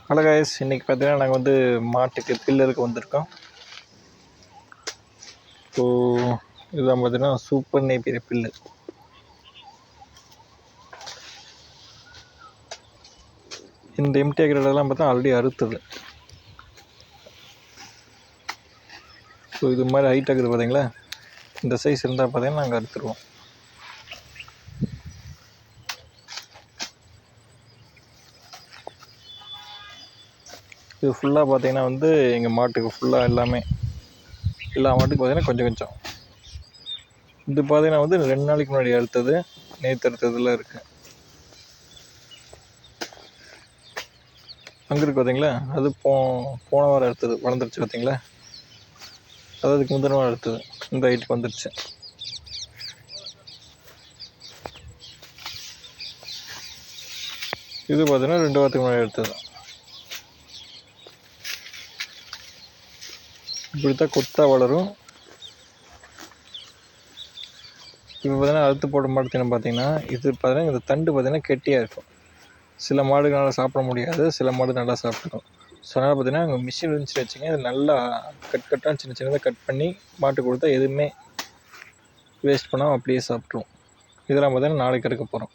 Hello guys, இன்றைக்கி பார்த்தீங்கன்னா நாங்கள் வந்து மாட்டுக்கு பில்லருக்கு வந்திருக்கோம். ஸோ இதுதான் பார்த்தீங்கன்னா சூப்பர் நேப்பியர் பில்லு. இந்த எம்டிஆகிறதெல்லாம் பார்த்தா ஆல்ரெடி அறுத்தது. ஸோ இது மாதிரி ஹைட் ஆகுது பார்த்தீங்களா, இந்த சைஸ் இருந்தால் பார்த்தீங்கன்னா நாங்கள் அறுத்துருவோம். இது ஃபுல்லாக பார்த்தீங்கன்னா வந்து எங்கள் மாட்டுக்கு ஃபுல்லாக எல்லா மாட்டுக்கு பார்த்தீங்கன்னா கொஞ்சம் கொஞ்சம். இது பார்த்தீங்கன்னா வந்து 2 நாளைக்கு முன்னாடி அறுத்தது, நேற்று அறுத்ததுலாம் இருக்குது. அங்கே இருக்குது பார்த்தீங்களா, அது போன வாரம் அறுத்தது வளர்ந்துருச்சு பார்த்தீங்களா. அது அதுக்கு முந்தின வாரம் அறுத்தது, இந்த ஹைட்டுக்கு வந்துருச்சு. இது பார்த்தீங்கன்னா 2 வாரத்துக்கு முன்னாடி எடுத்தது. இப்படித்தான் கொத்தா வளரும். இப்போ பார்த்தீங்கன்னா அறுத்து போட மாட்டேன்னு பார்த்தீங்கன்னா இது பார்த்தீங்கன்னா இந்த தண்டு பார்த்தீங்கன்னா கெட்டியாக இருக்கும். சில மாடுகள் நல்லா சாப்பிட முடியாது, சில மாடு நல்லா சாப்பிட்டுக்கும். ஸோ அதனால் பார்த்தீங்கன்னா அங்கே மிஷின் இருந்துச்சுன்னு வச்சுங்க, இது நல்லா கட்டாக சின்ன சின்னதாக கட் பண்ணி மாட்டுக்கு கொடுத்தா எதுவுமே வேஸ்ட் பண்ணாமல் அப்படியே சாப்பிட்ருவோம். இதெல்லாம் பார்த்தீங்கன்னா நாளைக்கு அறுக்க போகிறோம்.